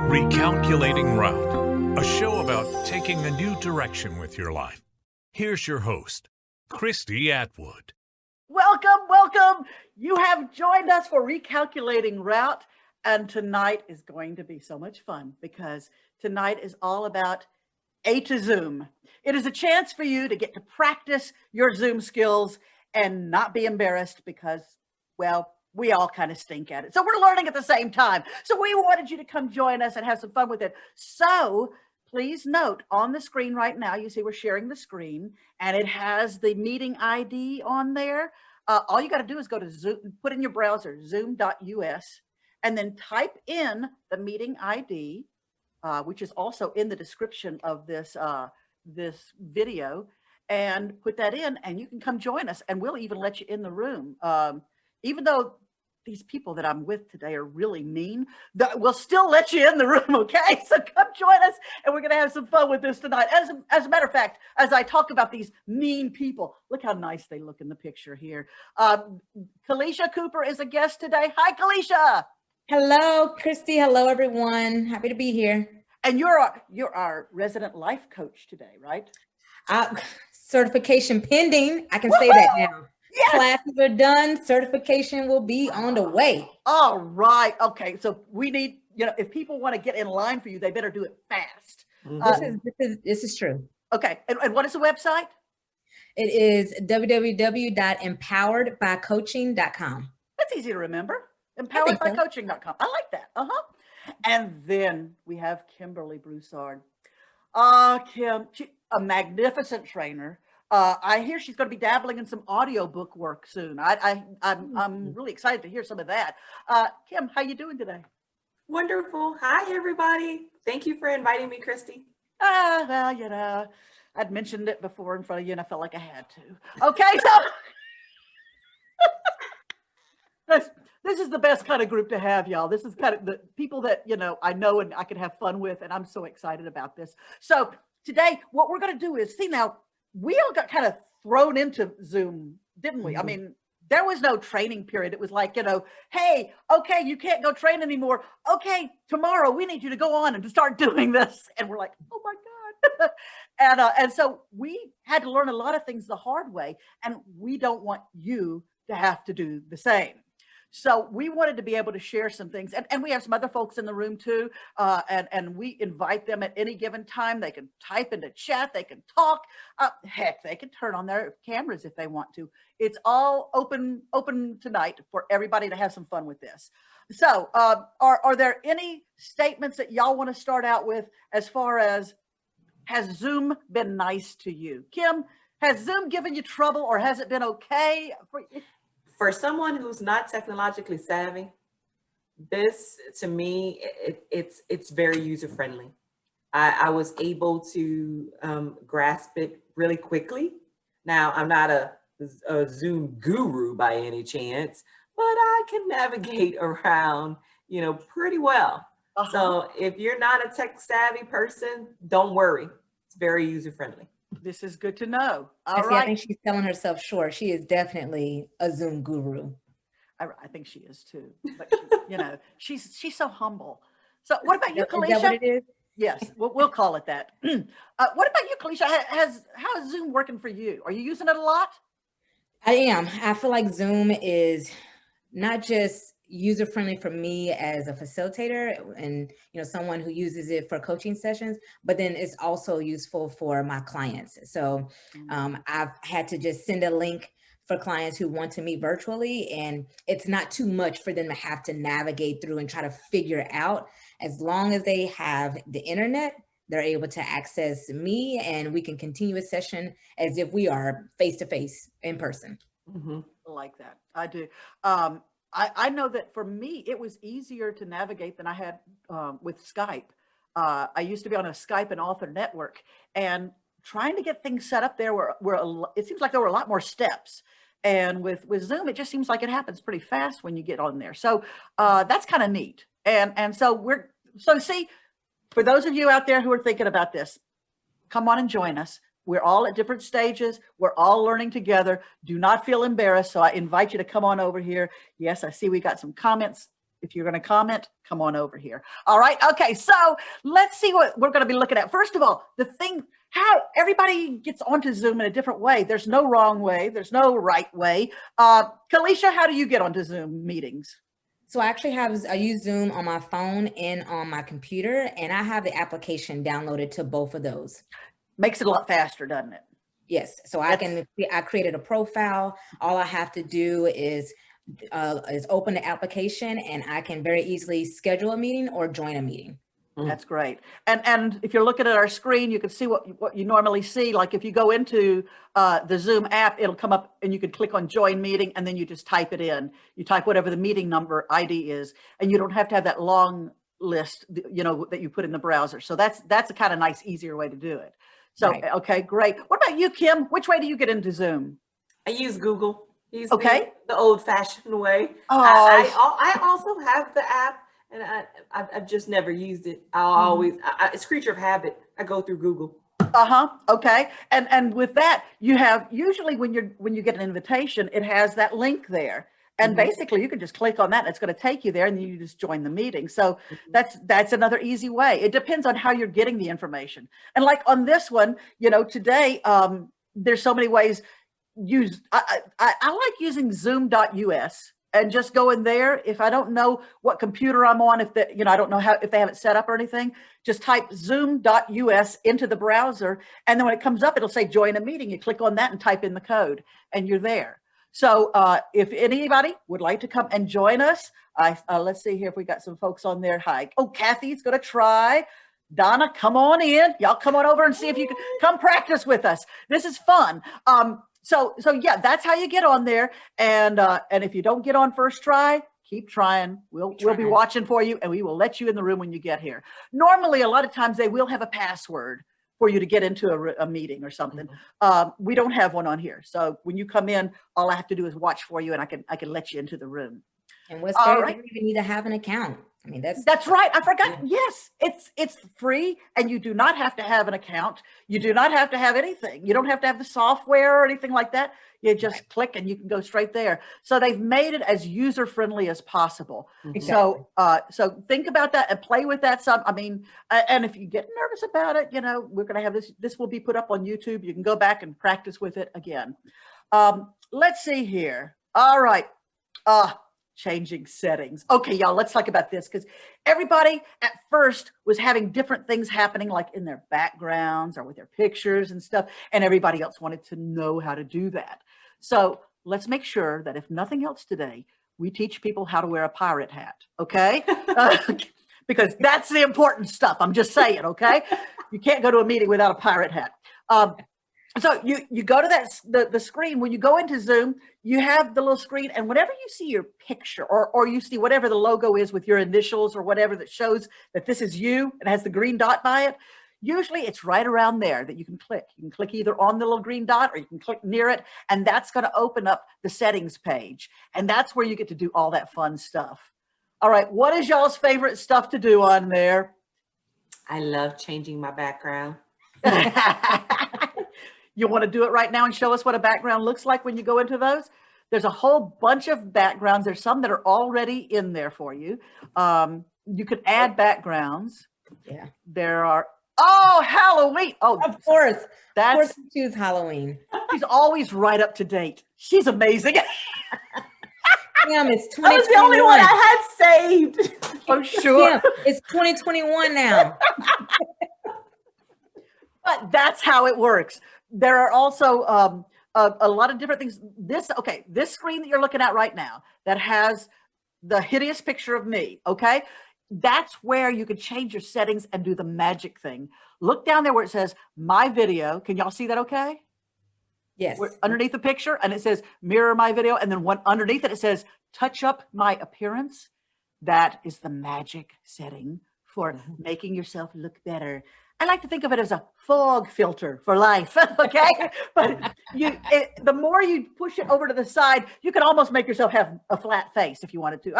Recalculating Route, a show about taking a new direction with your life. Here's your host, Christee Atwood. Welcome. You have joined us for Recalculating Route, and tonight is going to be so much fun because tonight is all about A to Zoom. It is a chance for you to get to practice your Zoom skills and not be embarrassed because, well, we all kind of stink at it. So we're learning at the same time. So we wanted you to come join us and have some fun with it. So please note on the screen right now, you see we're sharing the screen and it has the meeting ID on there. All you got to do is go to Zoom, put in your browser, zoom.us, and then type in the meeting ID, which is also in the description of this video, and put that in and you can come join us and we'll even let you in the room. Even though these people that I'm with today are really mean, we'll still let you in the room, okay? So come join us and we're gonna have some fun with this tonight. As a matter of fact, as I talk about these mean people, look how nice they look in the picture here. Kaelysia Cooper is a guest today. Hi, Kaelysia. Hello, Christy. Hello, everyone. Happy to be here. And you're our resident life coach today, right? Certification pending. I can say that now. Yes. Classes are done. Certification will be on the way. All right. Okay. So we need, if people want to get in line for you, they better do it fast. This is true. Okay. And what is the website? It is www.empoweredbycoaching.com. That's easy to remember. Empoweredbycoaching.com. I like that. And then we have Kymberlie Broussard. Kim, a magnificent trainer. I hear she's going to be dabbling in some audiobook work soon. I'm really excited to hear some of that. Kim, how you doing today? Wonderful. Hi, everybody. Thank you for inviting me, Christy. Well, I'd mentioned it before in front of you and I felt like I had to. Okay, so this is the best kind of group to have, y'all. This is kind of the people that, I know and I can have fun with, and I'm so excited about this. So today, what we're going to do is, now, we all got kind of thrown into Zoom, didn't we? I mean, there was no training period. It was like, hey, okay, you can't go train anymore. Okay, tomorrow we need you to go on and to start doing this. And we're like, oh my God. and so we had to learn a lot of things the hard way, and we don't want you to have to do the same. So we wanted to be able to share some things, and we have some other folks in the room too, and we invite them at any given time. They can type into chat, they can talk, heck, they can turn on their cameras if they want to. It's all open tonight for everybody to have some fun with this. So are there any statements that y'all want to start out with as far as, has Zoom been nice to you? Kim, has Zoom given you trouble, or has it been okay for you? For someone who's not technologically savvy, this, to me, it's very user-friendly. I was able to grasp it really quickly. Now, I'm not a Zoom guru by any chance, but I can navigate around, pretty well. So if you're not a tech-savvy person, don't worry. It's very user-friendly. This is good to know. All right. I think she's selling herself short. She is definitely a Zoom guru. I think she is too. But she's so humble. So what about you, Kaelysia? Is that what it is? Yes, we'll call it that. What about you, Kaelysia? How is Zoom working for you? Are you using it a lot? I am. I feel like Zoom is not just user-friendly for me as a facilitator and someone who uses it for coaching sessions, but then it's also useful for my clients. So I've had to just send a link for clients who want to meet virtually, and it's not too much for them to have to navigate through and try to figure out. As long as they have the internet, they're able to access me and we can continue a session as if we are face-to-face in person. I like that. I do. I know that for me, it was easier to navigate than I had with Skype. I used to be on a Skype and author network, and trying to get things set up there it seems like there were a lot more steps. And with Zoom, it just seems like it happens pretty fast when you get on there. So that's kind of neat. And so see, for those of you out there who are thinking about this, come on and join us. We're all at different stages. We're all learning together. Do not feel embarrassed. So I invite you to come on over here. Yes, I see we got some comments. If you're going to comment, come on over here. All right. Okay. So let's see what we're going to be looking at. First of all, the thing, how everybody gets onto Zoom in a different way. There's no wrong way. There's no right way. Kaelysia, how do you get onto Zoom meetings? So I use Zoom on my phone and on my computer, and I have the application downloaded to both of those. Makes it a lot faster, doesn't it? Yes. So I created a profile. All I have to do is open the application, and I can very easily schedule a meeting or join a meeting. That's great. And if you're looking at our screen, you can see what you normally see. Like if you go into the Zoom app, it'll come up and you can click on join meeting, and then you just type it in. You type whatever the meeting number ID is, and you don't have to have that long list, you know, that you put in the browser. So that's a kind of nice, easier way to do it. So, Right. Okay, great. What about you, Kim? Which way do you get into Zoom? I use Google. Use Okay. the old-fashioned way. Oh, I also have the app, and I've just never used it. I'll always, it's a creature of habit. I go through Google. Okay. And with that, you have usually when you get an invitation, it has that link there. And basically you can just click on that and it's going to take you there, and then you just join the meeting. So that's another easy way. It depends on how you're getting the information. And like on this one, you know, today, there's so many ways. I like using zoom.us and just go in there. If I don't know what computer I'm on, if I don't know if they have it set up or anything, just type zoom.us into the browser. And then when it comes up, it'll say join a meeting. You click on that and type in the code and you're there. So if anybody would like to come and join us, let's see here if we got some folks on there. Hi. Oh, Kathy's going to try. Donna, come on in. Y'all come on over and see if you can come practice with us. This is fun. So yeah, that's how you get on there. And if you don't get on first try, keep trying. We'll be watching for you, and we will let you in the room when you get here. Normally, a lot of times they will have a password for you to get into a meeting or something. We don't have one on here. So when you come in, all I have to do is watch for you, and I can let you into the room. And what's better, you don't even need to have an account. I mean, that's right. I forgot. Yes, it's free, and you do not have to have an account. You do not have to have anything. You don't have to have the software or anything like that. You just click and you can go straight there. So they've made it as user friendly as possible. Exactly. So think about that and play with that some. I mean, and if you get nervous about it, you know, we're going to have this will be put up on YouTube. You can go back and practice with it again. Let's see here. All right. Changing settings. Okay, y'all, let's talk about this, because everybody at first was having different things happening, like in their backgrounds or with their pictures and stuff, and everybody else wanted to know how to do that. So let's make sure that if nothing else today, we teach people how to wear a pirate hat, okay? Because that's the important stuff. I'm just saying, okay? You can't go to a meeting without a pirate hat. So you go to the screen. When you go into Zoom, you have the little screen, and whenever you see your picture or you see whatever the logo is with your initials or whatever that shows that this is you and has the green dot by it, usually it's right around there that you can click. You can click either on the little green dot or you can click near it, and that's going to open up the settings page. And that's where you get to do all that fun stuff. All right, what is y'all's favorite stuff to do on there? I love changing my background. You want to do it right now and show us what a background looks like when you go into those? There's a whole bunch of backgrounds. There's some that are already in there for you. You can add backgrounds. Yeah. There are, Halloween. Oh, Of course. That's, of course we choose Halloween. she's always right up to date. She's amazing. Damn, it's 2021. That was the only one I had saved. I'm sure. Damn, it's 2021 now. But that's how it works. There are also a lot of different things. This screen that you're looking at right now that has the hideous picture of me, okay? That's where you can change your settings and do the magic thing. Look down there where it says my video. Can y'all see that okay? Yes. Underneath the picture, and it says mirror my video, and then one underneath it says touch up my appearance. That is the magic setting for making yourself look better. I like to think of it as a fog filter for life, okay? But the more you push it over to the side, you can almost make yourself have a flat face if you wanted to.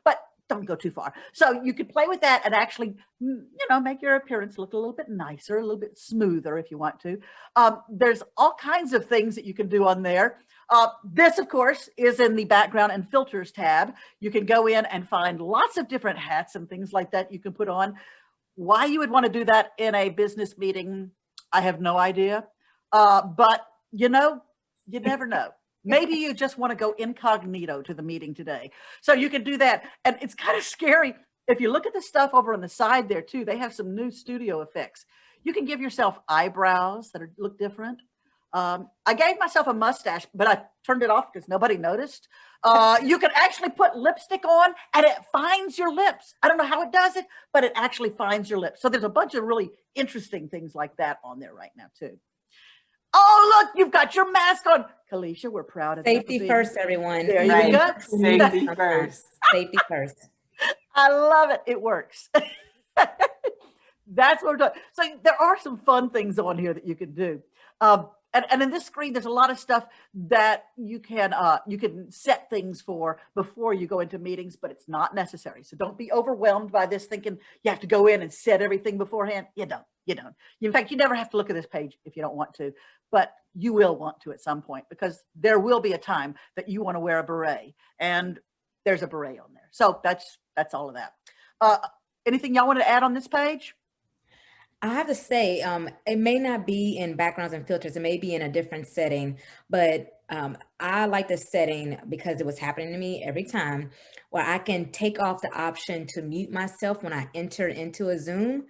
But don't go too far. So you could play with that and actually, make your appearance look a little bit nicer, a little bit smoother if you want to. There's all kinds of things that you can do on there. This, of course, is in the background and filters tab. You can go in and find lots of different hats and things like that you can put on. Why you would want to do that in a business meeting, I have no idea. But, you know, you never know. Maybe you just want to go incognito to the meeting today. So you can do that. And it's kind of scary. If you look at the stuff over on the side there too, they have some new studio effects. You can give yourself eyebrows that look different. I gave myself a mustache, but I turned it off because nobody noticed. You can actually put lipstick on and it finds your lips. I don't know how it does it, but it actually finds your lips. So there's a bunch of really interesting things like that on there right now too. Oh, look, you've got your mask on. Kaelysia, we're proud of Safety that. first, everyone. There you go. Safety first. Safety first. I love it. It works. That's what we're doing. So there are some fun things on here that you can do. And in this screen, there's a lot of stuff that you can set things for before you go into meetings, but it's not necessary. So don't be overwhelmed by this thinking you have to go in and set everything beforehand. You don't. In fact, you never have to look at this page if you don't want to, but you will want to at some point because there will be a time that you want to wear a beret and there's a beret on there. So that's all of that. Anything y'all want to add on this page? I have to say, it may not be in backgrounds and filters. It may be in a different setting, but I like the setting because it was happening to me every time where I can take off the option to mute myself when I enter into a Zoom.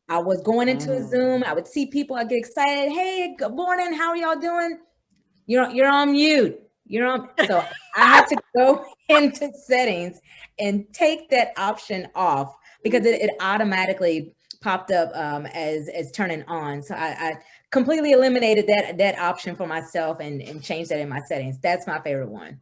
I was going into a Zoom. I would see people. I get excited. Hey, good morning. How are y'all doing? You're on mute. So I had to go into settings and take that option off because it automatically popped up as turning on. So I completely eliminated that option for myself and changed that in my settings. That's my favorite one.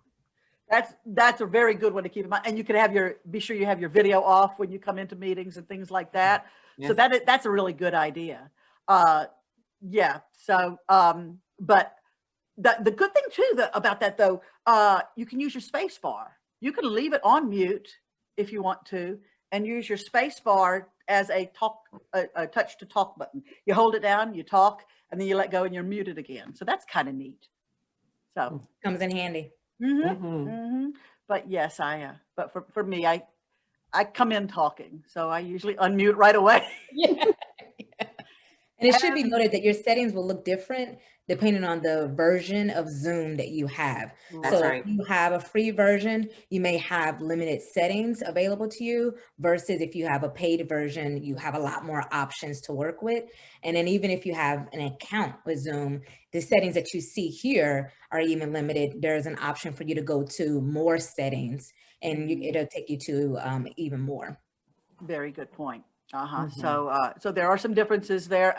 That's a very good one to keep in mind. And you can be sure you have your video off when you come into meetings and things like that. Yeah. So that's a really good idea. Yeah. So, but the good thing too about that though, you can use your space bar. You can leave it on mute if you want to, and use your space bar as a touch to talk button. You hold it down, you talk, and then you let go and you're muted again. So that's kind of neat. So comes in handy. But yes, but for me, I come in talking, so I usually unmute right away. Yeah. And it should be noted that your settings will look different depending on the version of Zoom that you have. That's so right. If you have a free version, you may have limited settings available to you versus if you have a paid version, you have a lot more options to work with. And then even if you have an account with Zoom, the settings that you see here are even limited. There's an option for you to go to more settings and it'll take you to even more. Very good point. So there are some differences there.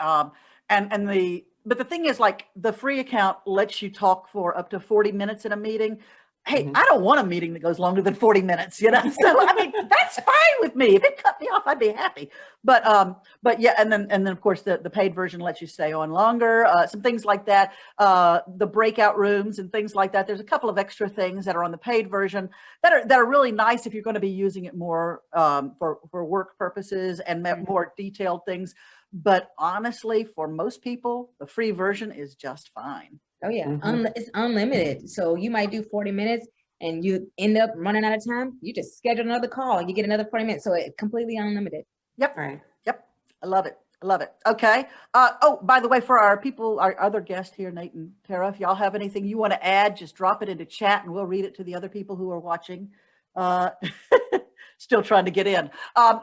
But the thing is, like, the free account lets you talk for up to 40 minutes in a meeting. Hey, I don't want a meeting that goes longer than 40 minutes, So, I mean, that's fine with me. If it cut me off, I'd be happy. But yeah, and then of course the paid version lets you stay on longer, some things like that. The breakout rooms and things like that. There's a couple of extra things that are on the paid version that are really nice if you're going to be using it more for work purposes and more detailed things. But honestly, for most people, the free version is just fine. Oh yeah, it's unlimited. So you might do 40 minutes and you end up running out of time. You just schedule another call and you get another 40 minutes. So it's completely unlimited. Yep. Right. Yep. I love it. Okay. Oh, by the way, for our other guests here, Nate and Tara, if y'all have anything you want to add, just drop it into chat and we'll read it to the other people who are watching. Still trying to get in.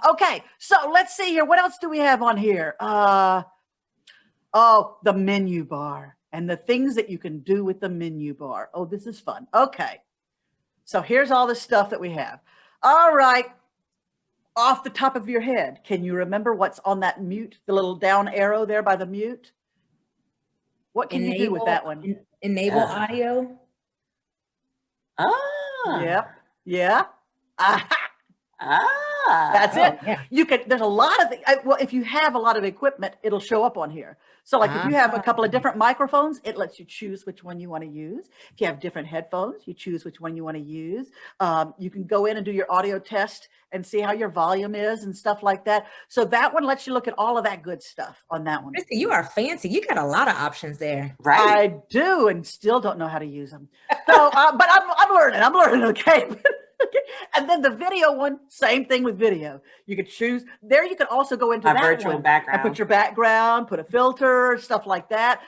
Okay. So let's see here. What else do we have on here? The menu bar. And the things that you can do with the menu bar. Oh, this is fun. Okay. So here's all the stuff that we have. All right. Off the top of your head, can you remember what's on that mute, the little down arrow there by the mute? What can you do with that one? Enable audio. Yep. Yeah. That's it. Yeah. You can, there's a lot of things. Well, if you have a lot of equipment, it'll show up on here. So like if you have a couple of different microphones, it lets you choose which one you want to use. If you have different headphones, you choose which one you want to use. You can go in and do your audio test and see how your volume is and stuff like that. So that one lets you look at all of that good stuff on that one. Christee, you are fancy. You got a lot of options there. Right. I do, and still don't know how to use them. So, but I'm learning. Okay. Okay. And then the video one, same thing with video. You could choose there. You could also go into My that virtual one background. and put your background, put a filter, stuff like that.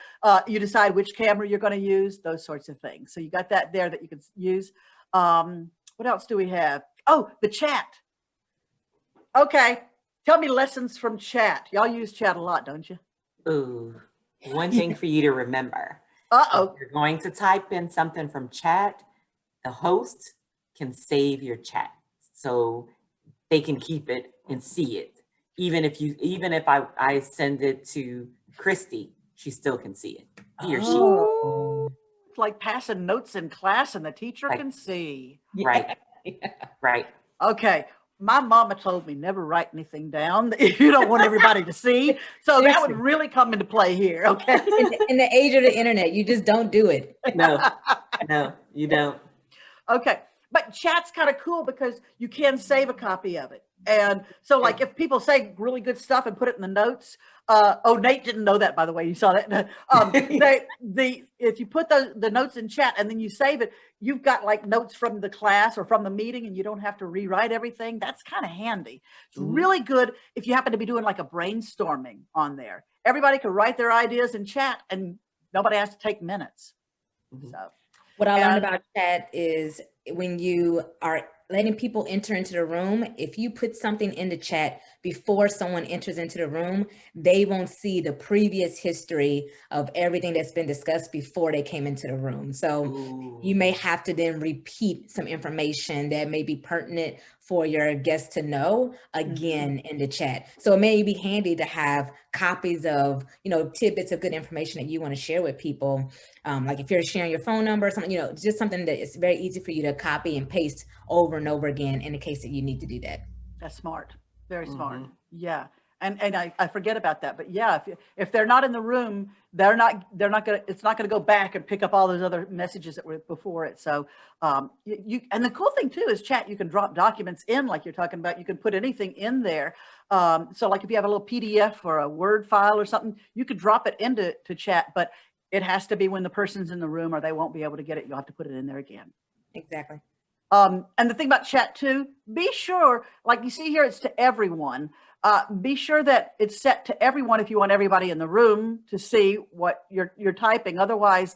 You decide which camera you're going to use, those sorts of things. So you got that there that you can use. What else do we have? Oh, the chat. Okay. Tell me lessons from chat. Y'all use chat a lot, don't you? Ooh, one thing for you to remember. Uh-oh. If you're going to type in something from chat, the host can save your chat so they can keep it and see it. Even if I send it to Christee, she still can see it. He or she. Oh. It's like passing notes in class and the teacher Right. can see. Right. Right. Okay. My mama told me never write anything down if you don't want everybody to see. So that would really come into play here. Okay. In the age of the internet, you just don't do it. No, you don't. Okay. But chat's kind of cool because you can save a copy of it. And so like if people say really good stuff and put it in the notes, Nate didn't know that, by the way, you saw that. If you put the notes in chat and then you save it, you've got like notes from the class or from the meeting and you don't have to rewrite everything. That's kind of handy. It's really good if you happen to be doing like a brainstorming on there. Everybody can write their ideas in chat and nobody has to take minutes. So What I learned about chat is when you are letting people enter into the room, if you put something in the chat before someone enters into the room, they won't see the previous history of everything that's been discussed before they came into the room. So you may have to then repeat some information that may be pertinent for your guests to know again in the chat. So it may be handy to have copies of, tidbits of good information that you want to share with people. Like if you're sharing your phone number or something, just something that is very easy for you to copy and paste over and over again in the case that you need to do that. That's smart. Very smart. Yeah. And I forget about that, but yeah, if they're not in the room, they're not gonna, it's not gonna go back and pick up all those other messages that were before it. So and the cool thing too is chat, you can drop documents in like you're talking about, you can put anything in there. So like if you have a little PDF or a Word file or something, you could drop it into chat, but it has to be when the person's in the room or they won't be able to get it. You'll have to put it in there again. Exactly. And the thing about chat too, be sure, like you see here, it's to everyone. Be sure that it's set to everyone if you want everybody in the room to see what you're typing. Otherwise,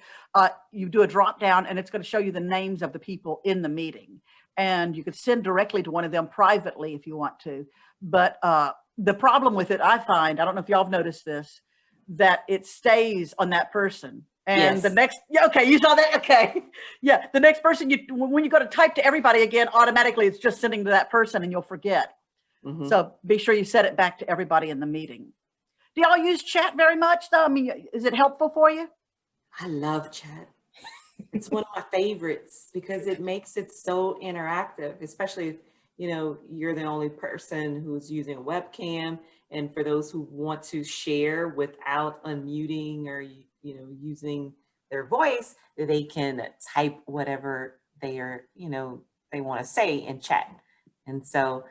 you do a drop down and it's going to show you the names of the people in the meeting. And you could send directly to one of them privately if you want to. But the problem with it, I find, I don't know if y'all have noticed this, that it stays on that person. And the next, okay, you saw that? Okay. Yeah, the next person, when you go to type to everybody again, automatically it's just sending to that person and you'll forget. So be sure you set it back to everybody in the meeting. Do y'all use chat very much though? I mean, is it helpful for you? I love chat. It's one of my favorites because it makes it so interactive, especially if, you're the only person who's using a webcam. And for those who want to share without unmuting or, using their voice, that they can type whatever they are, they want to say in chat. And so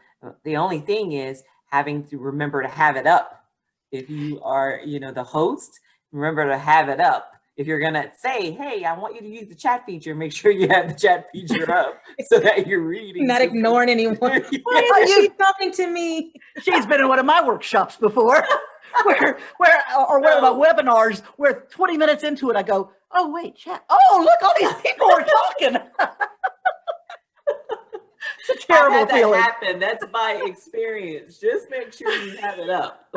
the only thing is having to remember to have it up. If you are, the host, remember to have it up. If you're going to say, hey, I want you to use the chat feature, make sure you have the chat feature up so that you're reading. Not ignoring anyone. Why is she talking to me? She's been in one of my workshops before or one of my webinars where 20 minutes into it, I go, oh, wait, chat. Oh, look, all these people are talking. It's a terrible feeling. Happen. That's my experience. Just make sure you have it up.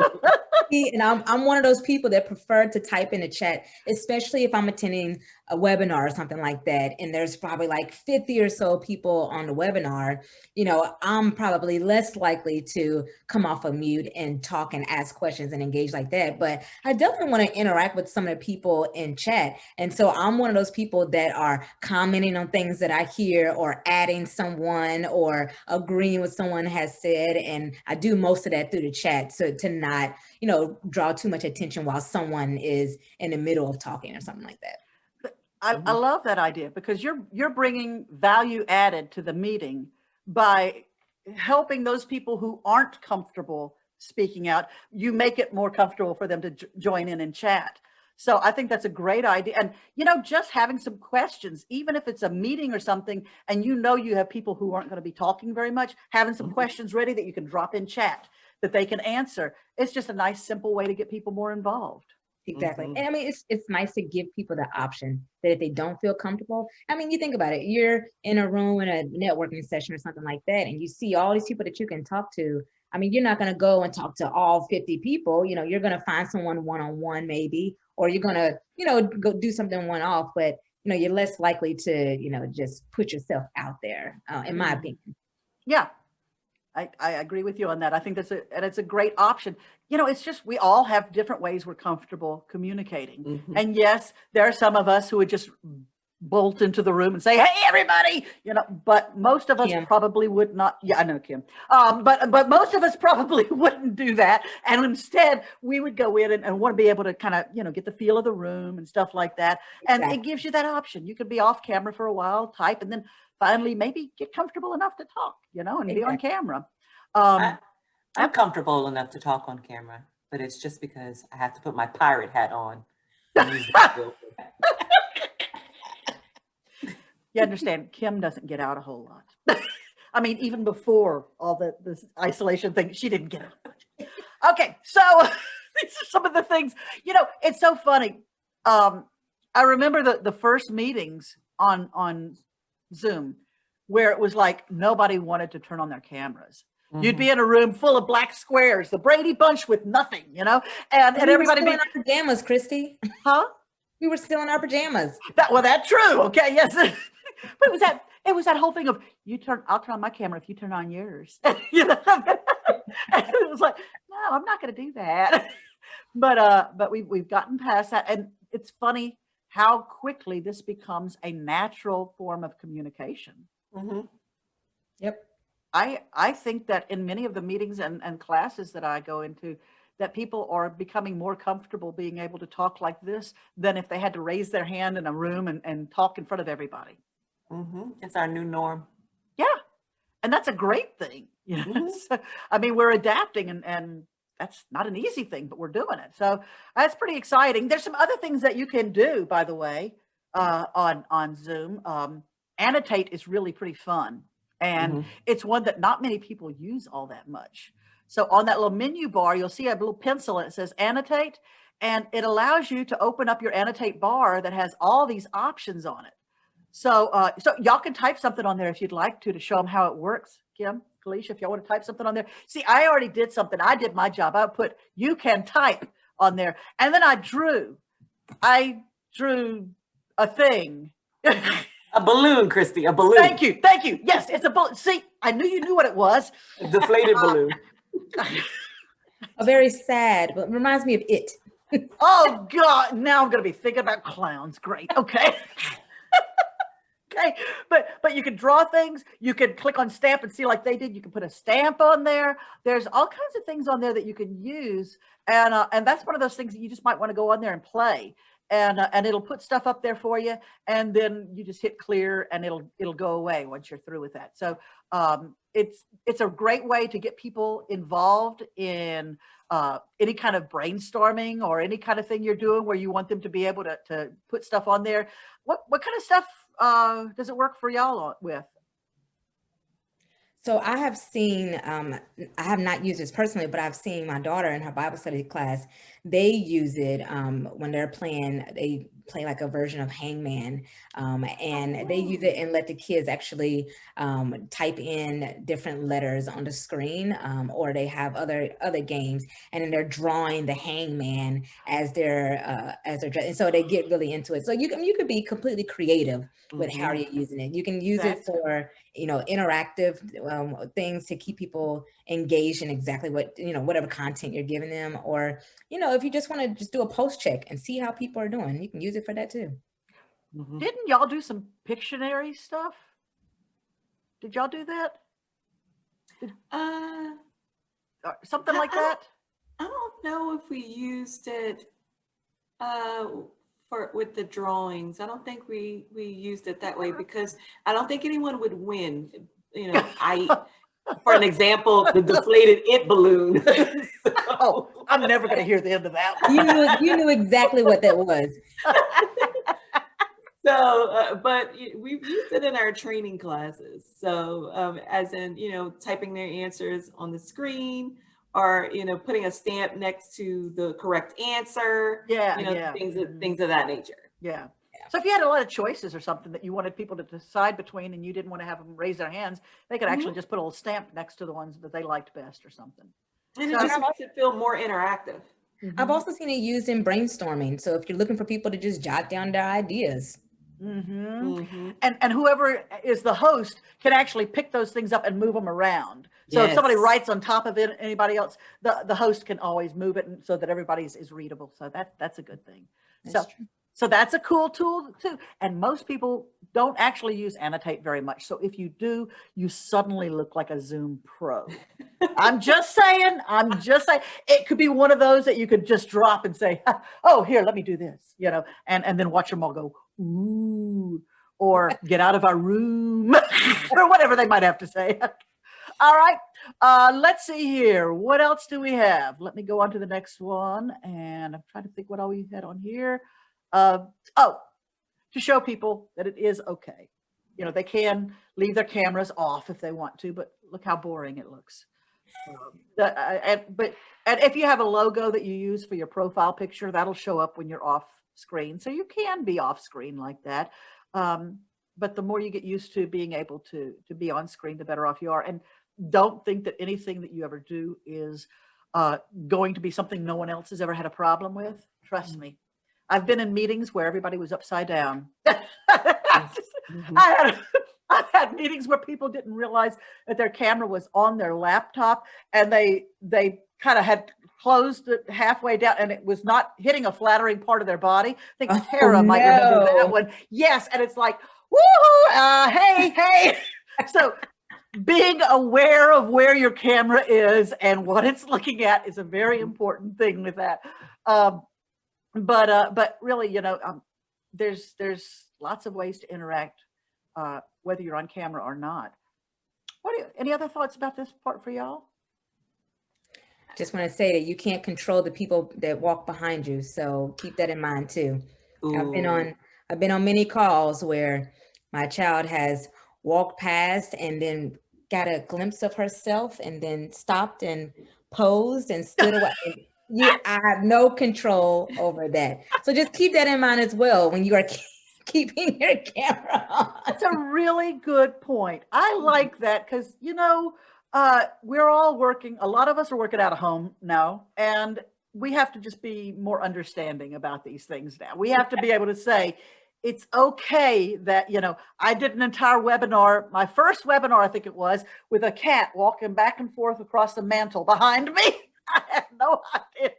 And I'm one of those people that prefer to type in the chat, especially if I'm attending a webinar or something like that, and there's probably like 50 or so people on the webinar, you know, I'm probably less likely to come off of mute and talk and ask questions and engage like that. But I definitely want to interact with some of the people in chat. And so I'm one of those people that are commenting on things that I hear, or adding someone, or agreeing with someone has said. And I do most of that through the chat, so to not, you know, draw too much attention while someone is in the middle of talking or something like that. I love that idea, because you're bringing value added to the meeting by helping those people who aren't comfortable speaking out. You make it more comfortable for them to join in and chat. So I think that's a great idea. And, you know, just having some questions, even if it's a meeting or something, and you know you have people who aren't going to be talking very much, having some questions ready that you can drop in chat that they can answer. It's just a nice, simple way to get people more involved. Exactly. And I mean, it's nice to give people the option that if they don't feel comfortable, I mean, you think about it, you're in a room in a networking session or something like that, and you see all these people that you can talk to. I mean, you're not going to go and talk to all 50 people, you know, you're going to find someone one-on-one maybe, or you're going to, you know, go do something one-off, but, you know, you're less likely to, you know, just put yourself out there, in my opinion. Yeah. I agree with you on that. I think it's a great option. You know, it's just, we all have different ways we're comfortable communicating. And yes, there are some of us who would just bolt into the room and say, hey, everybody, you know, but most of us probably would not. Yeah, I know, Kim. But most of us probably wouldn't do that. And instead we would go in and want to be able to kind of, you know, get the feel of the room and stuff like that. And it gives you that option. You could be off camera for a while, type, and then finally maybe get comfortable enough to talk, you know, and be on camera. I'm comfortable enough to talk on camera, but it's just because I have to put my pirate hat on. You understand, Kim doesn't get out a whole lot. I mean, even before all this isolation thing, she didn't get out much. Okay, so these are some of the things, you know, it's so funny. I remember the first meetings on Zoom where it was like nobody wanted to turn on their cameras. You'd be in a room full of black squares, the Brady Bunch with nothing, you know, and everybody be in our pajamas, Christy. Huh? We were still in our pajamas. That's true. Okay, yes. But it was that whole thing of I'll turn on my camera if you turn on yours. You know, and it was like, no, I'm not going to do that. But we've gotten past that, and it's funny how quickly this becomes a natural form of communication. Yep. I think that in many of the meetings and classes that I go into, that people are becoming more comfortable being able to talk like this than if they had to raise their hand in a room and talk in front of everybody. It's our new norm. Yeah. And that's a great thing. You know? So, I mean, we're adapting, and that's not an easy thing, but we're doing it. So that's pretty exciting. There's some other things that you can do, by the way, on Zoom. Annotate is really pretty fun. And it's one that not many people use all that much. So on that little menu bar, you'll see a little pencil and it says Annotate, and it allows you to open up your Annotate bar that has all these options on it. So so y'all can type something on there if you'd like to show them how it works. Kim, Kaelysia, if y'all want to type something on there. See, I already did something. I did my job. I put you can type on there. And then I drew a thing. A balloon, Christy, a balloon. Thank you. Yes, it's a balloon. See, I knew you knew what it was. A deflated balloon. A very sad, but reminds me of It. Oh God, now I'm going to be thinking about clowns. Great. Okay. Okay, but you can draw things. You can click on stamp and see like they did. You can put a stamp on there. There's all kinds of things on there that you can use, and that's one of those things that you just might want to go on there and play. And it'll put stuff up there for you, and then you just hit clear, and it'll go away once you're through with that. So it's a great way to get people involved in any kind of brainstorming or any kind of thing you're doing where you want them to be able to put stuff on there. What kind of stuff does it work for y'all with? So I have seen, I have not used this personally, but I've seen my daughter in her Bible study class, they use it when they're playing play like a version of Hangman, and they use it and let the kids actually type in different letters on the screen, or they have other games, and then they're drawing the Hangman as they're and so they get really into it. So you could be completely creative with how you're using it. You can use it for, you know, interactive things to keep people engaged in exactly what, you know, whatever content you're giving them. Or, you know, if you just want to just do a post check and see how people are doing, you can use it for that too. Didn't y'all do some Pictionary stuff? Did y'all do that? Or something like that? I don't know if we used it with the drawings. I don't think we used it that way, because I don't think anyone would win. You know, for an example, the deflated it balloon. Oh, I'm never going to hear the end of that one. You knew exactly what that was. So, but we've used it in our training classes. So, as in, you know, typing their answers on the screen, or, you know, putting a stamp next to the correct answer. Yeah, you know, things of that nature. Yeah. So if you had a lot of choices or something that you wanted people to decide between, and you didn't want to have them raise their hands, they could actually just put a little stamp next to the ones that they liked best or something. And it just makes it feel more interactive. I've also seen it used in brainstorming. So if you're looking for people to just jot down their ideas. And whoever is the host can actually pick those things up and move them around. So if somebody writes on top of it, anybody else, the host can always move it so that everybody's is readable. So that's a good thing. That's true. So that's a cool tool too. And most people don't actually use Annotate very much. So if you do, you suddenly look like a Zoom pro. I'm just saying, it could be one of those that you could just drop and say, oh, here, let me do this, you know, and then watch them all go, ooh, or get out of our room, or whatever they might have to say. All right, let's see here. What else do we have? Let me go on to the next one. And I'm trying to think what all we had on here. To show people that it is okay. You know, they can leave their cameras off if they want to, but look how boring it looks. And if you have a logo that you use for your profile picture, that'll show up when you're off screen. So you can be off screen like that. But the more you get used to being able to be on screen, the better off you are. And don't think that anything that you ever do is going to be something no one else has ever had a problem with. Trust me. I've been in meetings where everybody was upside down. I've had meetings where people didn't realize that their camera was on their laptop, and they kind of had closed it halfway down, and it was not hitting a flattering part of their body. I think Tara might remember that one. Yes, and it's like, woohoo, hey. So being aware of where your camera is and what it's looking at is a very important thing with that. But really, you know, there's lots of ways to interact, whether you're on camera or not. Any other thoughts about this part for y'all? Just want to say that you can't control the people that walk behind you, so keep that in mind too. I've been on many calls where my child has walked past and then got a glimpse of herself and then stopped and posed and stood away. I have no control over that. So just keep that in mind as well when you are keeping your camera on. That's a really good point. I like that because, you know, we're all working. A lot of us are working out of home now, and we have to just be more understanding about these things now. We have to be able to say, it's okay that, you know, I did an entire webinar, my first webinar, I think it was, with a cat walking back and forth across the mantle behind me. I had no idea.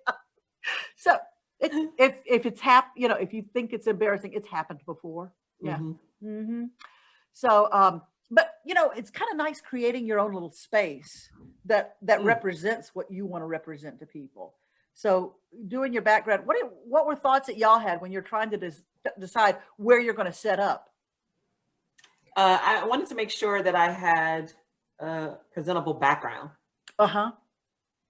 So if it's you know, if you think it's embarrassing, it's happened before. Yeah. So, but you know, it's kind of nice creating your own little space that represents what you want to represent to people. So doing your background, what were thoughts that y'all had when you're trying to decide where you're going to set up? I wanted to make sure that I had a presentable background.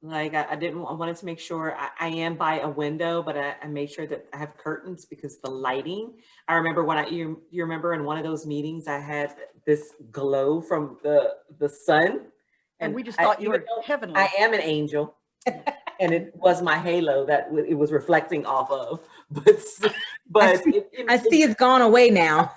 Like I wanted to make sure I am by a window, but I made sure that I have curtains because the lighting. I remember when you remember in one of those meetings, I had this glow from the sun. And we just thought you were heavenly. I am an angel. And it was my halo that it was reflecting off of, But I see it's gone away now.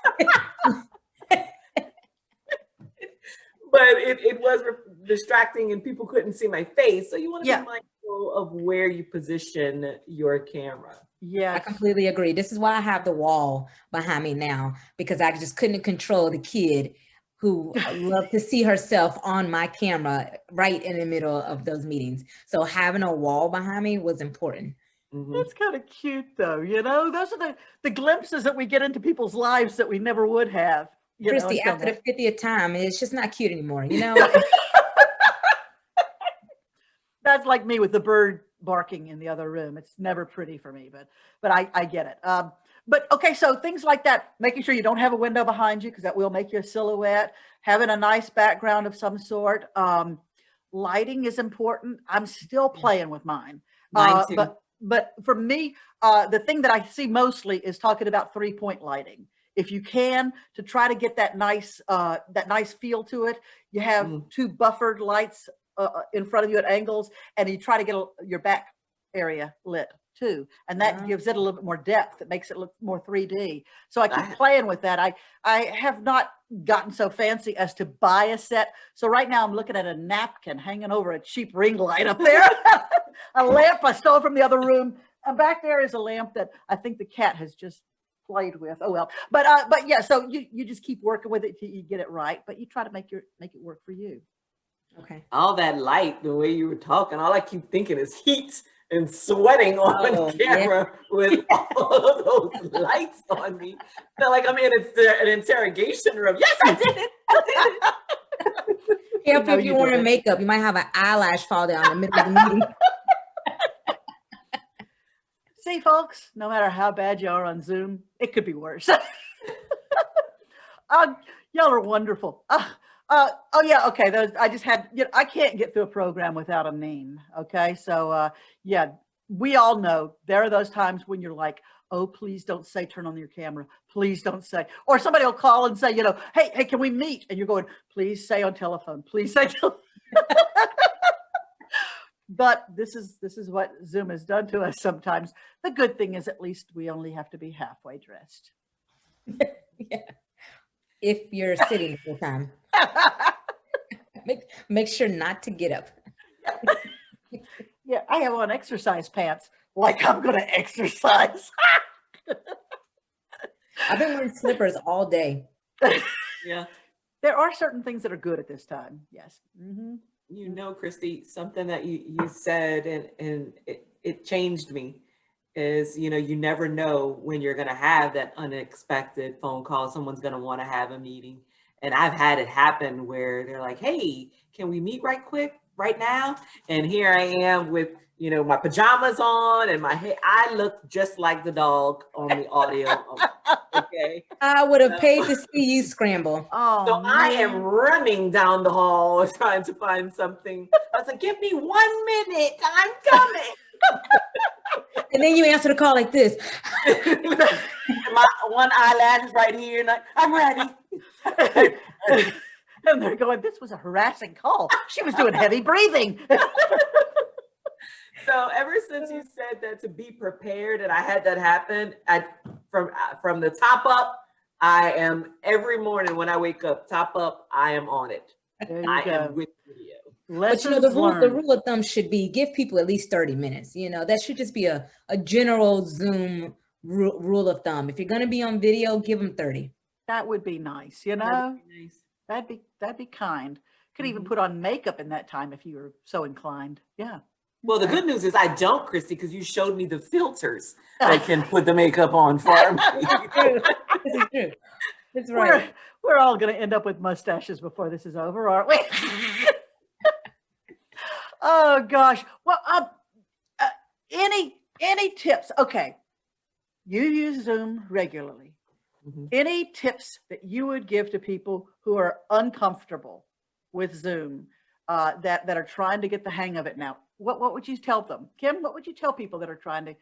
But it was distracting and people couldn't see my face. So you want to be mindful of where you position your camera. Yeah, I completely agree. This is why I have the wall behind me now, because I just couldn't control the kid who loved to see herself on my camera right in the middle of those meetings. So having a wall behind me was important. It's kind of cute though, you know, those are the glimpses that we get into people's lives that we never would have. Christee, after the 50th time, it's just not cute anymore, you know? That's like me with the bird barking in the other room. It's never pretty for me, but I get it. But okay, so things like that, making sure you don't have a window behind you because that will make you a silhouette, having a nice background of some sort. Lighting is important. I'm still playing with mine. Mine too. But for me, the thing that I see mostly is talking about 3-point lighting. If you can, to try to get that nice feel to it, you have 2 buffered lights in front of you at angles, and you try to get your back area lit too, and that gives it a little bit more depth. It makes it look more 3D. So I keep playing with that. I have not gotten so fancy as to buy a set. So right now I'm looking at a napkin hanging over a cheap ring light up there, a lamp I stole from the other room, and back there is a lamp that I think the cat has just played with. Oh well, but yeah. So you just keep working with it till you get it right, but you try to make it work for you. Okay. All that light, the way you were talking, all I keep thinking is heat and sweating on camera with all of those lights on me. I feel like I'm in an interrogation room. Yes, I did it. I did it. Careful, if you're wearing makeup, you might have an eyelash fall down in the middle of the meeting. See, folks, no matter how bad you are on Zoom, it could be worse. Y'all are wonderful. Oh yeah, okay. I just had, I can't get through a program without a meme. Okay, so yeah, we all know there are those times when you're like, oh, please don't say turn on your camera. Please don't say, or somebody will call and say, hey, can we meet? And you're going, please say on telephone. Please say telephone. But this is what Zoom has done to us sometimes. The good thing is at least we only have to be halfway dressed. Yeah. If you're sitting the whole time. Make sure not to get up. Yeah, I have on exercise pants like I'm going to exercise. I've been wearing slippers all day. Yeah. There are certain things that are good at this time. Yes. Mm-hmm. Christee, something that you said and it changed me is, you never know when you're going to have that unexpected phone call. Someone's going to want to have a meeting. And I've had it happen where they're like, hey, can we meet right now? And here I am with, my pajamas on and my hair. I look just like the dog on the audio. Okay. I would have paid to see you scramble. Oh, so I am running down the hall trying to find something. I was like, give me 1 minute. I'm coming. And then you answer the call like this. My one eyelash is right here. And I'm ready. And they're going, this was a harassing call. She was doing heavy breathing. So ever since you said that to be prepared and I had that happen, from the top up, I am every morning when I wake up, top up, I am on it. I am with video. But the rule of thumb should be give people at least 30 minutes. That should just be a general Zoom rule of thumb. If you're going to be on video, give them 30. That would be nice, That'd be kind. Could even put on makeup in that time if you were so inclined. Yeah. Well, the good news is I don't, Christee, because you showed me the filters that can put the makeup on for me. This is true. That's right. We're all going to end up with mustaches before this is over, aren't we? Oh gosh. Well, any tips? Okay, you use Zoom regularly. Mm-hmm. Any tips that you would give to people who are uncomfortable with Zoom, that are trying to get the hang of it now? What would you tell them, Kim? What would you tell people that are trying to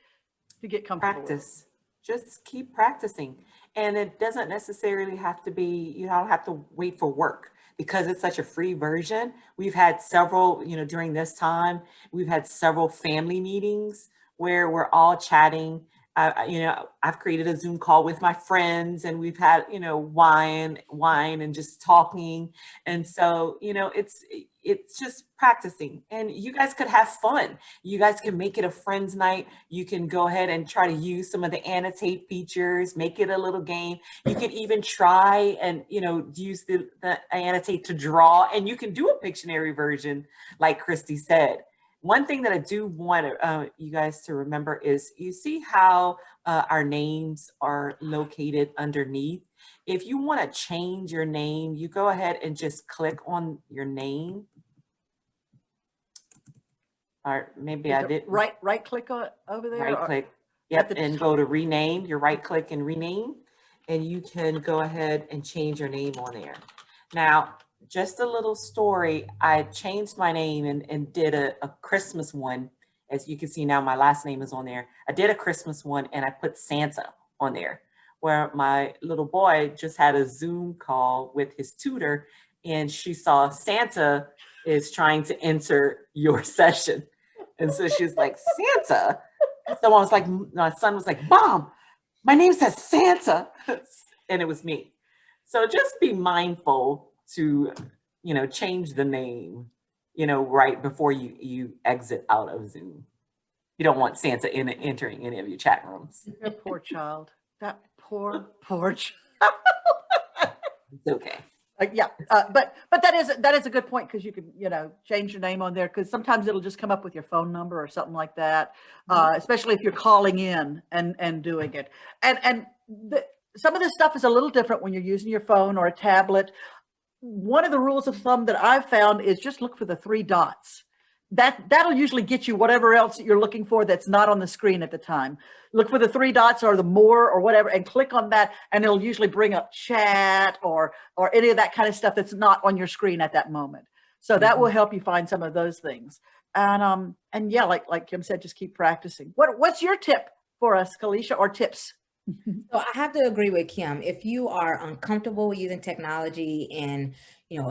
get comfortable? Practice. Just keep practicing, and it doesn't necessarily have to be. You don't have to wait for work. Because it's such a free version, we've had several, during this time, we've had several family meetings where we're all chatting I've created a Zoom call with my friends, and we've had, wine and just talking. And so, it's just practicing, and you guys could have fun. You guys can make it a friends night. You can go ahead and try to use some of the Annotate features, make it a little game. You can even try and, use the Annotate to draw, and you can do a Pictionary version, like Christee said. One thing that I do want you guys to remember is, you see how our names are located underneath. If you want to change your name, you go ahead and just click on your name. Or maybe I did right click over there. Right click. Yep, and go to rename. You right click and rename, and you can go ahead and change your name on there. Now, just a little story. I changed my name and did a Christmas one. As you can see now, my last name is on there. I did a Christmas one, and I put Santa on there, where my little boy just had a Zoom call with his tutor, and she saw Santa is trying to enter your session. And so she was like, Santa? And someone was like, my son was like, Mom, my name says Santa. And it was me. So just be mindful to, change the name, right before you exit out of Zoom. You don't want Santa entering any of your chat rooms. That poor child. That poor child. It's okay. But that is a good point, because you can, change your name on there, because sometimes it'll just come up with your phone number or something like that, especially if you're calling in and doing it. And some of this stuff is a little different when you're using your phone or a tablet. One of the rules of thumb that I've found is just look for the 3 dots. That'll usually get you whatever else you're looking for that's not on the screen at the time. Look for the 3 dots or the more or whatever, and click on that, and it'll usually bring up chat or any of that kind of stuff that's not on your screen at that moment. So that will help you find some of those things. And yeah, like Kim said, just keep practicing. What's your tip for us, Kaelysia, or tips? So I have to agree with Kim. If you are uncomfortable using technology and,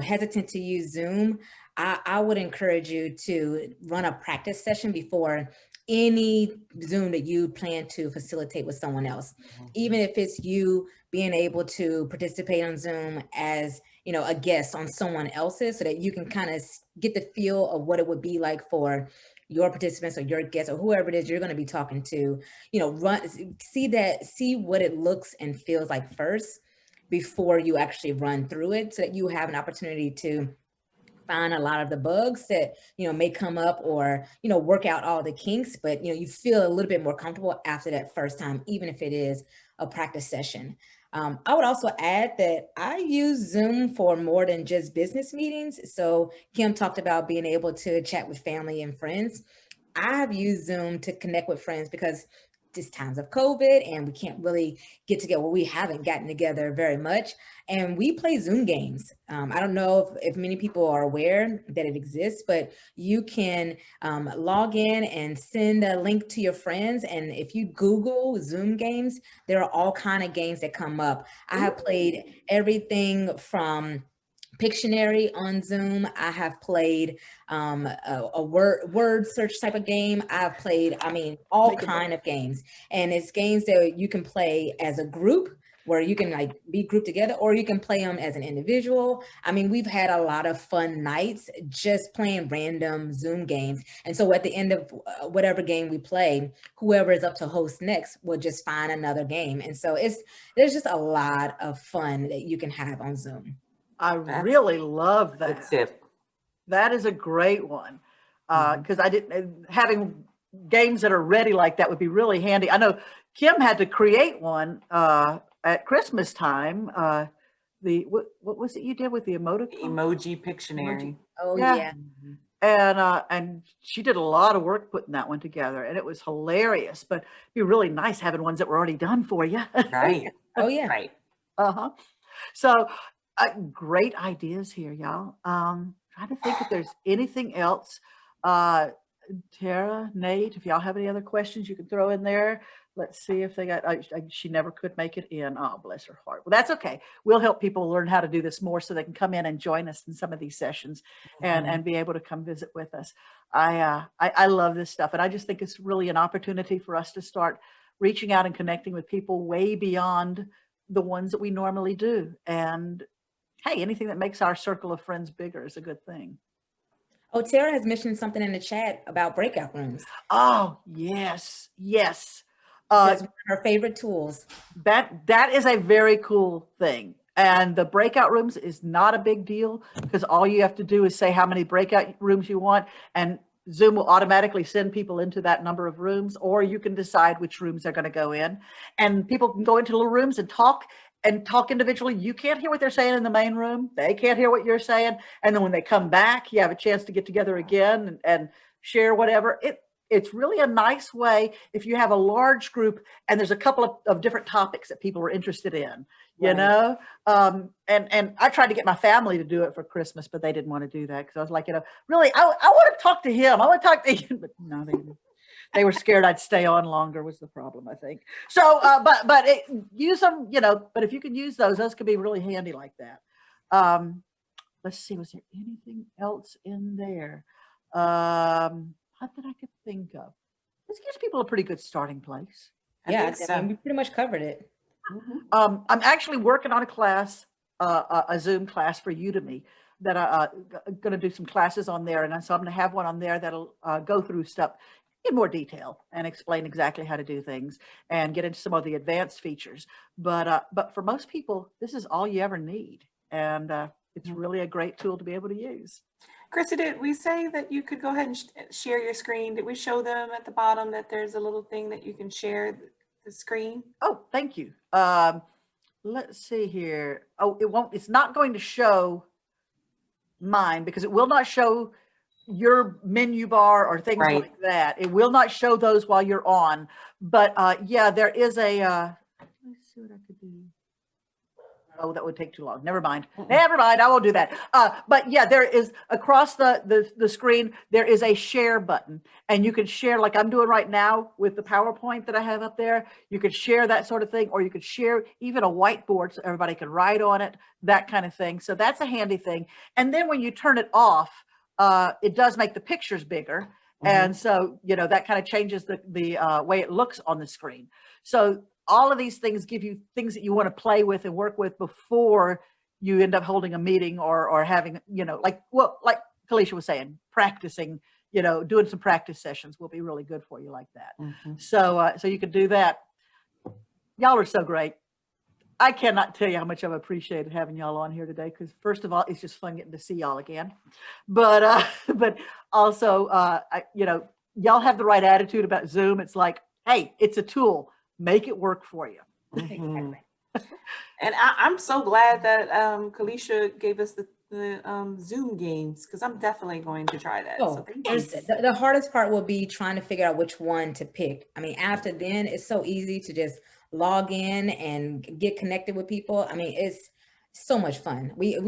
hesitant to use Zoom, I would encourage you to run a practice session before any Zoom that you plan to facilitate with someone else. Even if it's you being able to participate on Zoom as, a guest on someone else's, so that you can kind of get the feel of what it would be like for your participants or your guests or whoever it is you're going to be talking to, see what it looks and feels like first before you actually run through it, so that you have an opportunity to find a lot of the bugs that, may come up, or, work out all the kinks, but, you feel a little bit more comfortable after that first time, even if it is a practice session. I would also add that I use Zoom for more than just business meetings. So Kim talked about being able to chat with family and friends. I've used Zoom to connect with friends because just times of COVID and we can't really get together. Well, we haven't gotten together very much, and we play Zoom games. I don't know if many people are aware that it exists, but you can log in and send a link to your friends. And if you Google Zoom games, there are all kinds of games that come up. I have played everything from Pictionary on Zoom. I have played a word search type of game. I've played, all kind of games. And it's games that you can play as a group, where you can be grouped together, or you can play them as an individual. We've had a lot of fun nights just playing random Zoom games. And so at the end of whatever game we play, whoever is up to host next will just find another game. And so there's just a lot of fun that you can have on Zoom. I really love that. Good tip. That is a great one, because having games that are ready like that would be really handy. I know Kim had to create one at Christmas time. What was it you did with the Emoji Pictionary. Oh yeah. And she did a lot of work putting that one together, and it was hilarious. But it'd be really nice having ones that were already done for you. Right. Oh yeah. Right. So great ideas here, y'all. Trying to think if there's anything else. Tara, Nate, if y'all have any other questions you can throw in there. Let's see if they got, she never could make it in. Oh, bless her heart. Well, that's okay. We'll help people learn how to do this more, so they can come in and join us in some of these sessions and be able to come visit with us. I love this stuff. And I just think it's really an opportunity for us to start reaching out and connecting with people way beyond the ones that we normally do. And hey, anything that makes our circle of friends bigger is a good thing. Oh, Tara has mentioned something in the chat about breakout rooms. Oh, yes, yes. That's one of her favorite tools. That is a very cool thing. And the breakout rooms is not a big deal because all you have to do is say how many breakout rooms you want, and Zoom will automatically send people into that number of rooms, or you can decide which rooms they're going to go in. And people can go into little rooms and talk individually. You can't hear what they're saying in the main room. They can't hear what you're saying. And then when they come back, you have a chance to get together again and share whatever. It's really a nice way if you have a large group and there's a couple of different topics that people are interested in, you know? And I tried to get my family to do it for Christmas, but they didn't want to do that because I was like, really, I want to talk to him. I want to talk to him. But no, they were scared I'd stay on longer was the problem, I think. So, but use them, but if you can use those could be really handy like that. Let's see, was there anything else in there? Not that I could think of. This gives people a pretty good starting place. Yeah, we pretty much covered it. I'm actually working on a class, a Zoom class for Udemy that I'm going to do some classes on there. And so I'm going to have one on there that'll go through stuff in more detail and explain exactly how to do things and get into some of the advanced features. But for most people, this is all you ever need. And it's really a great tool to be able to use. Christee, did we say that you could go ahead and share your screen? Did we show them at the bottom that there's a little thing that you can share the screen? Oh, thank you. Let's see here. Oh, it's not going to show mine because it will not show your menu bar or things like that. It will not show those while you're on. But yeah, there is a, let's see what I could do. Oh, that would take too long. Never mind. Never mind. I won't do that. But yeah, there is across the screen, there is a share button, and you can share like I'm doing right now with the PowerPoint that I have up there. You could share that sort of thing, or you could share even a whiteboard so everybody can write on it, that kind of thing. So that's a handy thing. And then when you turn it off, it does make the pictures bigger. And so, that kind of changes the way it looks on the screen. So all of these things give you things that you want to play with and work with before you end up holding a meeting or having, like Kaelysia was saying, practicing, doing some practice sessions will be really good for you like that. So you could do that. Y'all are so great. I cannot tell you how much I've appreciated having y'all on here today, because first of all, it's just fun getting to see y'all again. But also, y'all have the right attitude about Zoom. It's like, hey, it's a tool. Make it work for you. Exactly. And I'm so glad that Kaelysia gave us the Zoom games, because I'm definitely going to try that. Oh, so thank you. The hardest part will be trying to figure out which one to pick. I mean, after then, it's so easy to just log in and get connected with people. I mean, it's so much fun. I've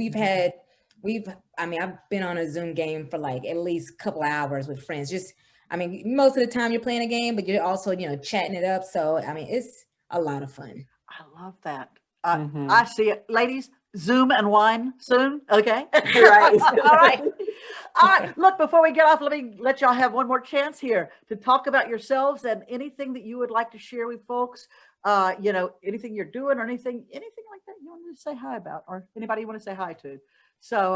been on a Zoom game for like at least a couple of hours with friends. Most of the time you're playing a game, but you're also, chatting it up. So, it's a lot of fun. I love that. I see it. Ladies, Zoom and wine soon. Okay. Right. All right. All right. Look, before we get off, let me let y'all have one more chance here to talk about yourselves and anything that you would like to share with folks. Anything you're doing or anything like that you want to say hi about, or anybody you want to say hi to. So,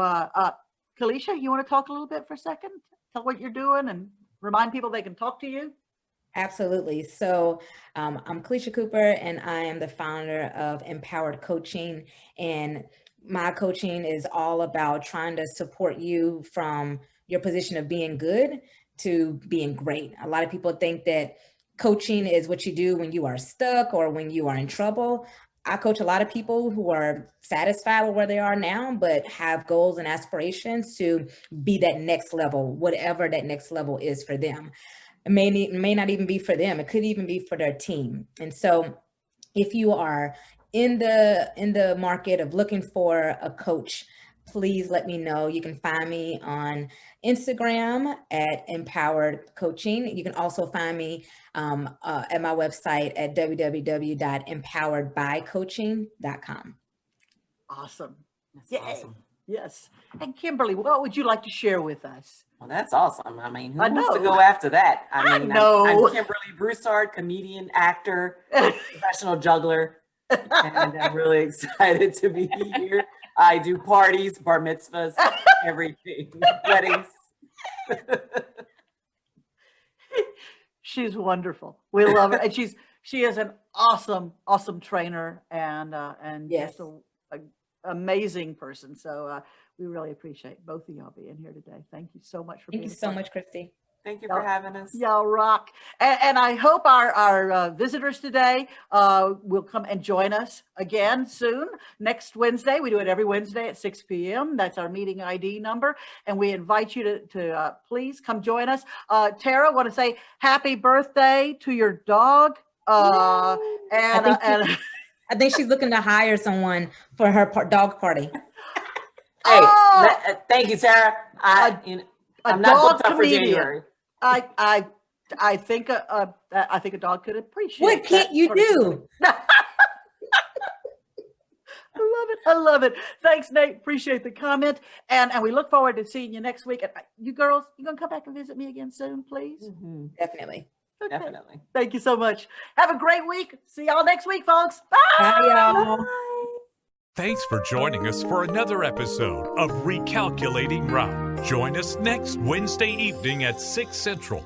Kaelysia, you want to talk a little bit for a second? Tell what you're doing and remind people they can talk to you. Absolutely. So I'm Kaelysia Cooper, and I am the founder of Empowered Coaching. And my coaching is all about trying to support you from your position of being good to being great. A lot of people think that coaching is what you do when you are stuck or when you are in trouble. I coach a lot of people who are satisfied with where they are now, but have goals and aspirations to be that next level, whatever that next level is for them. It may not even be for them. It could even be for their team. And so if you are in the market of looking for a coach, please let me know. You can find me on Instagram at Empowered Coaching. You can also find me at my website at www.empoweredbycoaching.com. Awesome. That's awesome. Yes. And Kymberlie, what would you like to share with us? Well, that's awesome. I mean, who I wants know. to go after that? I mean, know. I'm Kymberlie Broussard, comedian, actor, professional juggler, and I'm really excited to be here. I do parties, bar mitzvahs, everything, weddings. She's wonderful. We love her, and she is an awesome trainer and Yes. just a amazing person. So we really appreciate both of y'all being here today. Thank you so much for Thank being you so much, Christee. Thank you for having us. Y'all rock. And I hope our visitors today will come and join us again soon. Next Wednesday, we do it every Wednesday at 6 p.m. That's our meeting ID number. And we invite you to please come join us. Tara, want to say happy birthday to your dog. I think she's looking to hire someone for her dog party. Hey, thank you, Sarah. I'm not booked up for January. I think a dog could appreciate. What can't you do? I love it. Thanks, Nate. Appreciate the comment, and we look forward to seeing you next week. You girls, you gonna come back and visit me again soon, please? Mm-hmm. Definitely. Okay. Definitely. Thank you so much. Have a great week. See y'all next week, folks. Bye. Bye, y'all. Bye. Thanks for joining us for another episode of Recalculating Route. Join us next Wednesday evening at 6 Central